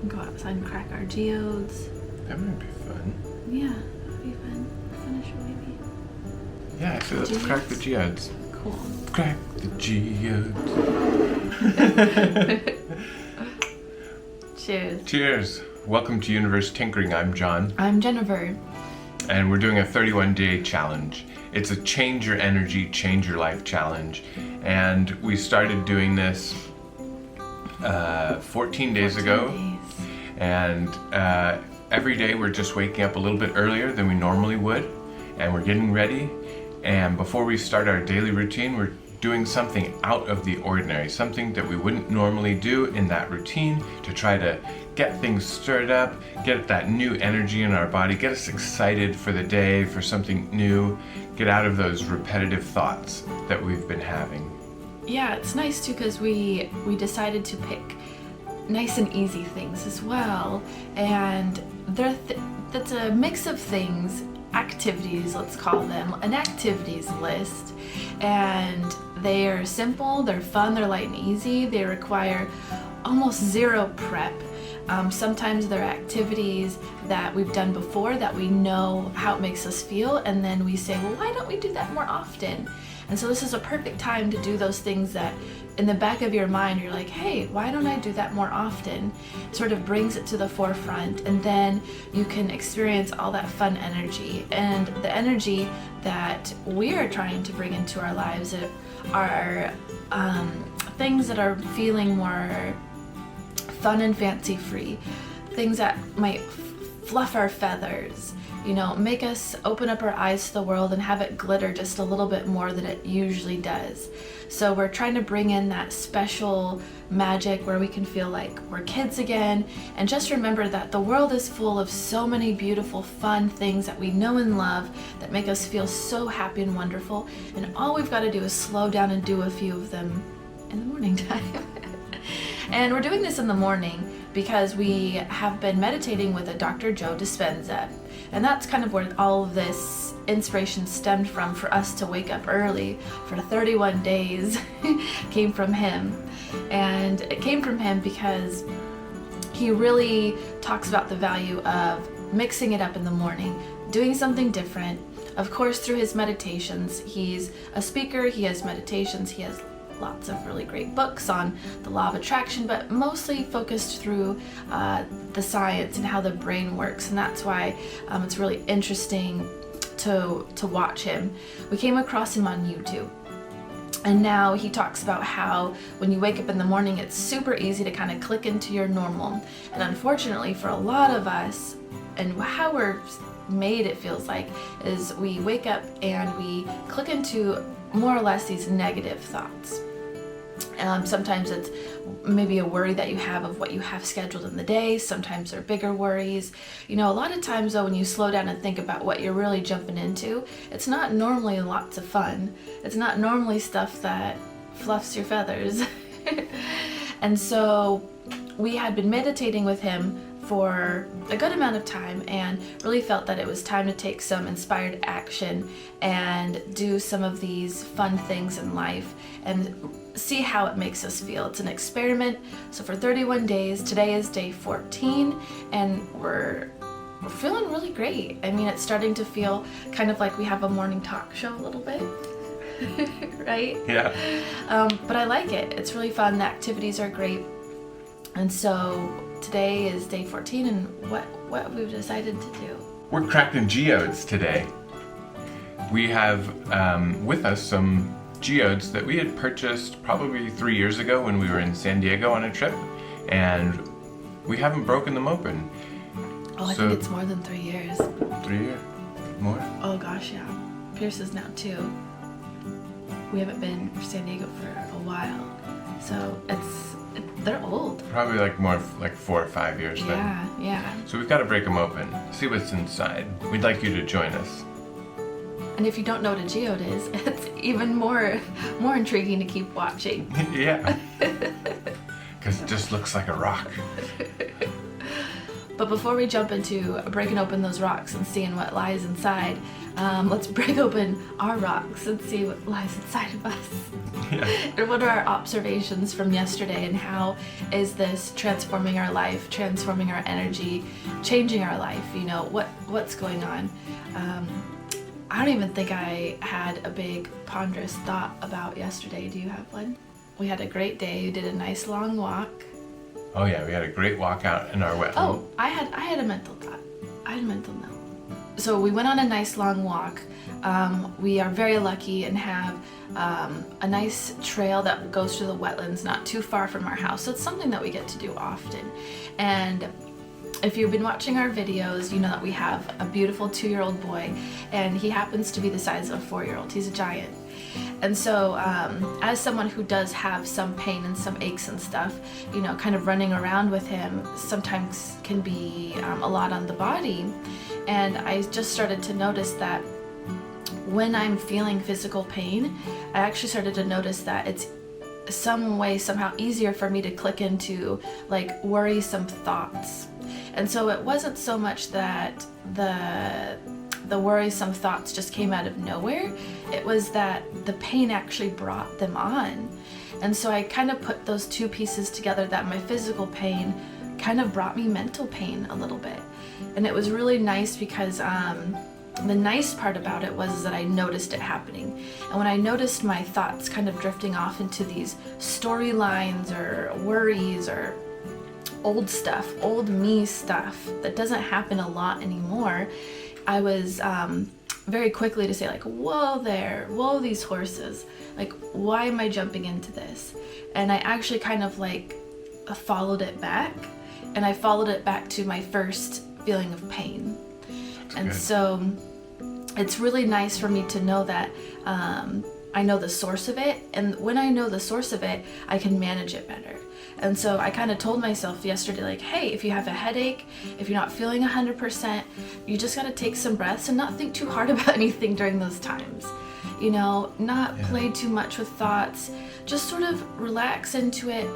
Go outside and crack our geodes. That might be fun. Yeah, that'd be fun. Finish it maybe. Yeah, so let's crack the geodes. Cool. Crack the geodes. Cheers. Cheers. Welcome to Universe Tinkering. I'm John. I'm Jennifer. And we're doing a 31-day challenge. It's a change your energy, change your life challenge. And we started doing this 14 days ago. And every day we're just waking up a little bit earlier than we normally would. And we're getting ready. And before we start our daily routine, we're doing something out of the ordinary, something that we wouldn't normally do in that routine to try to get things stirred up, get that new energy in our body, get us excited for the day, for something new, get out of those repetitive thoughts that we've been having. Yeah, it's nice too because we decided to pick nice and easy things as well, and that's a mix of things, activities, let's call them, an activities list, and they are simple, they're fun, they're light and easy, they require almost zero prep. Sometimes they're activities that we've done before that we know how it makes us feel, and then we say, well, why don't we do that more often? And so this is a perfect time to do those things that in the back of your mind you're like, hey, why don't I do that more often? It sort of brings it to the forefront, and then you can experience all that fun energy. And the energy that we are trying to bring into our lives are things that are feeling more fun and fancy free, things that might fluff our feathers, you know, make us open up our eyes to the world and have it glitter just a little bit more than it usually does. So we're trying to bring in that special magic where we can feel like we're kids again, and just remember that the world is full of so many beautiful, fun things that we know and love that make us feel so happy and wonderful, and all we've got to do is slow down and do a few of them in the morning time. And we're doing this in the morning because we have been meditating with a Dr. Joe Dispenza. And that's kind of where all of this inspiration stemmed from for us to wake up early for 31 days came from him. And it came from him because he really talks about the value of mixing it up in the morning, doing something different. Of course, through his meditations, he's a speaker, he has meditations, he has lots of really great books on the law of attraction, but mostly focused through the science and how the brain works, and that's why it's really interesting to watch him. We came across him on YouTube, and now he talks about how when you wake up in the morning, it's super easy to kind of click into your normal, and unfortunately for a lot of us, and how we're made, it feels like, is we wake up and we click into more or less these negative thoughts. Sometimes it's maybe a worry that you have of what you have scheduled in the day. Sometimes they're bigger worries. You know, a lot of times though, when you slow down and think about what you're really jumping into, it's not normally lots of fun. It's not normally stuff that fluffs your feathers. And so we had been meditating with him for a good amount of time and really felt that it was time to take some inspired action and do some of these fun things in life and see how it makes us feel. It's an experiment. So for 31 days, today is day 14, and we're feeling really great. I mean, it's starting to feel kind of like we have a morning talk show a little bit. Right? Yeah. But I like it. It's really fun. The activities are great. And so today is day 14, and what we've decided to do. We're cracking geodes today. We have with us some geodes that we had purchased probably 3 years ago when we were in San Diego on a trip, and we haven't broken them open. Oh, I think it's more than 3 years. 3 years? More? Oh gosh, yeah. Pierce is now 2. We haven't been to San Diego for a while, so they're old. Probably like more like 4 or 5 years then. Yeah. So we've got to break them open, see what's inside. We'd like you to join us. And if you don't know what a geode is, it's even more intriguing to keep watching. Yeah. Because it just looks like a rock. But before we jump into breaking open those rocks and seeing what lies inside, let's break open our rocks and see what lies inside of us. Yeah. And what are our observations from yesterday, and how is this transforming our life, transforming our energy, changing our life? You know, what's going on? I don't even think I had a big ponderous thought about yesterday. Do you have one? We had a great day. We did a nice long walk. Oh yeah, we had a great walk out in our wetland. Oh, I had a mental thought. I had a mental note. So we went on a nice long walk. We are very lucky and have a nice trail that goes through the wetlands not too far from our house. So it's something that we get to do often. And if you've been watching our videos, you know that we have a beautiful 2-year-old boy, and he happens to be the size of a 4-year-old. He's a giant. And so as someone who does have some pain and some aches and stuff, you know, kind of running around with him sometimes can be a lot on the body. And I just started to notice that when I'm feeling physical pain, I actually started to notice that it's some way somehow easier for me to click into like worrisome thoughts. And so it wasn't so much that the worrisome thoughts just came out of nowhere. It was that the pain actually brought them on. And so I kind of put those two pieces together, that my physical pain kind of brought me mental pain a little bit. And it was really nice because the nice part about it was that I noticed it happening. And when I noticed my thoughts kind of drifting off into these storylines or worries or old stuff, old me stuff that doesn't happen a lot anymore, I was very quickly to say like, whoa there, whoa these horses, like why am I jumping into this? And I actually kind of like followed it back, and I followed it back to my first feeling of pain. That's and good. So it's really nice for me to know that I know the source of it, and when I know the source of it, I can manage it better. And so I kind of told myself yesterday, like, hey, if you have a headache, if you're not feeling 100%, you just got to take some breaths and not think too hard about anything during those times. You know, not play too much with thoughts, just sort of relax into it.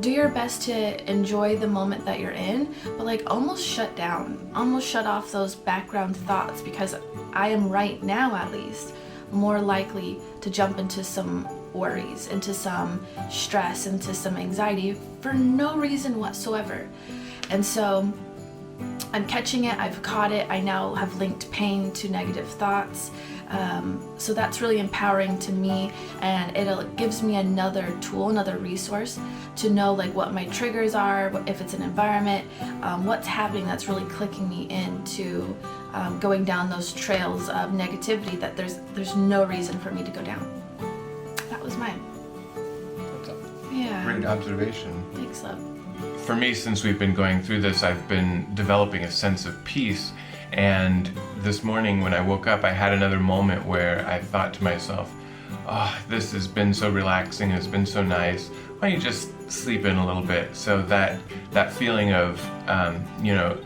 Do your best to enjoy the moment that you're in, but like almost shut down, almost shut off those background thoughts, because I am right now, at least, more likely to jump into some worries, into some stress, into some anxiety for no reason whatsoever. And so I'm catching it, I've caught it, I now have linked pain to negative thoughts. So that's really empowering to me, and it gives me another tool, another resource to know like what my triggers are, if it's an environment, what's happening that's really clicking me into going down those trails of negativity that there's no reason for me to go down. That was mine. That's a Yeah. great observation. Thanks, love. For me, since we've been going through this, I've been developing a sense of peace. And this morning when I woke up, I had another moment where I thought to myself, oh, this has been so relaxing, it's been so nice. Why don't you just sleep in a little bit? So that feeling of, you know,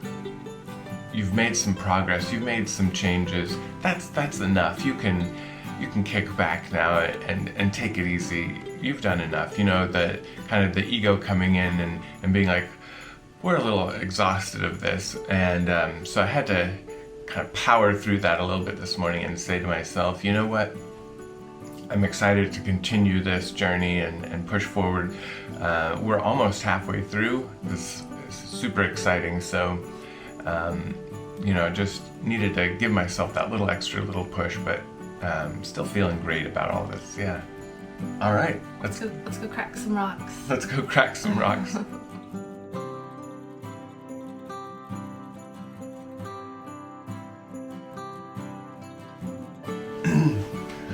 you've made some progress, you've made some changes, that's enough. You can kick back now and take it easy. You've done enough. You know, the kind of the ego coming in and being like, we're a little exhausted of this. And so I had to kind of power through that a little bit this morning and say to myself, you know what? I'm excited to continue this journey and push forward. We're almost halfway through. This is super exciting. So, you know, just needed to give myself that little extra little push, but still feeling great about all this. Yeah. All right. Let's go crack some rocks. Let's go crack some rocks.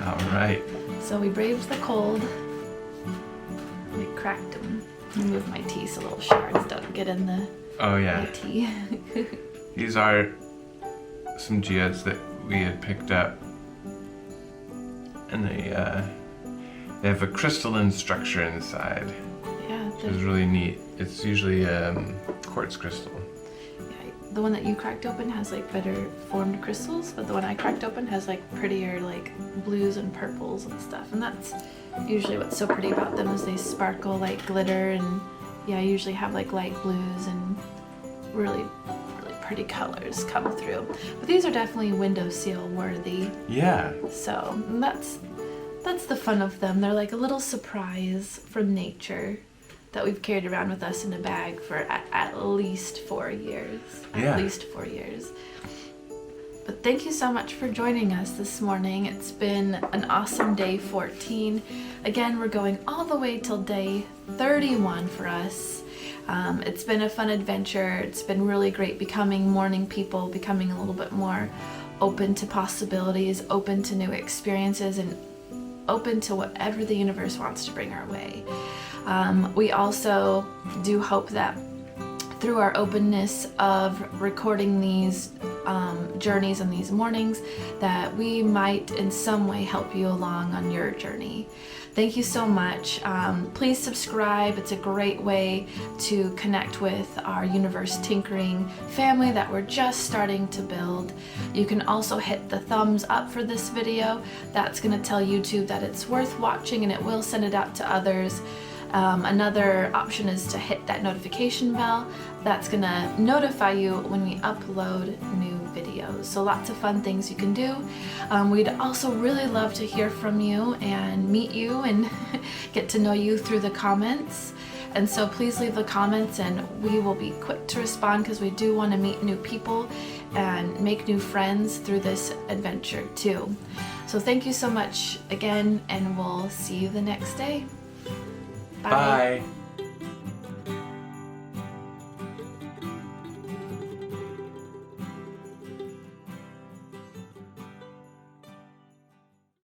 All right. So we braved the cold. We cracked them. Let me move my tea so little shards don't get in the Oh yeah. my tea. These are some geodes that we had picked up, and they have a crystalline structure inside, Yeah, which is really neat. It's usually quartz crystal. yeah, the one that you cracked open has like better formed crystals, but the one I cracked open has like prettier like blues and purples and stuff. And that's usually what's so pretty about them, is they sparkle like glitter, and yeah, I usually have like light blues and really pretty colors come through. But these are definitely windowsill worthy. Yeah. So that's the fun of them. They're like a little surprise from nature that we've carried around with us in a bag for at least 4 years. Yeah. At least 4 years. But thank you so much for joining us this morning. It's been an awesome day 14. Again, we're going all the way till day 31 for us. It's been a fun adventure. It's been really great becoming morning people, becoming a little bit more open to possibilities, open to new experiences, and open to whatever the universe wants to bring our way. We also do hope that through our openness of recording these journeys and these mornings, that we might in some way help you along on your journey. Thank you so much. Please subscribe. It's a great way to connect with our Universe Tinkering family that we're just starting to build. You can also hit the thumbs up for this video. That's going to tell YouTube that it's worth watching, and it will send it out to others. Another option is to hit that notification bell. That's gonna notify you when we upload new videos. So lots of fun things you can do. We'd also really love to hear from you and meet you and get to know you through the comments. And so please leave the comments and we will be quick to respond, because we do want to meet new people and make new friends through this adventure too. So thank you so much again, and we'll see you the next day. Bye. Bye.